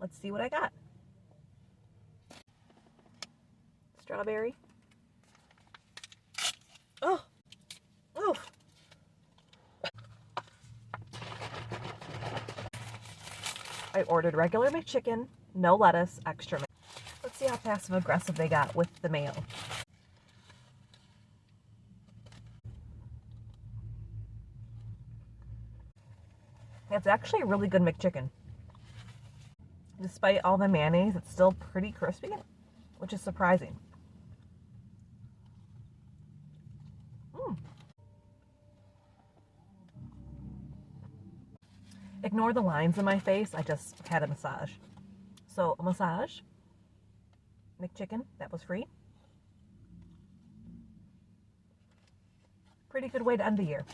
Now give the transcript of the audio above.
Let's see what I got. Strawberry. Oh, oh. I ordered regular McChicken, no lettuce, extra. Let's see how passive aggressive they got with the mayo. It's actually a really good McChicken. Despite all the mayonnaise, it's still pretty crispy, which is surprising. Ignore the lines in my face, I just had a massage. So, a massage, McChicken, that was free. Pretty good way to end the year.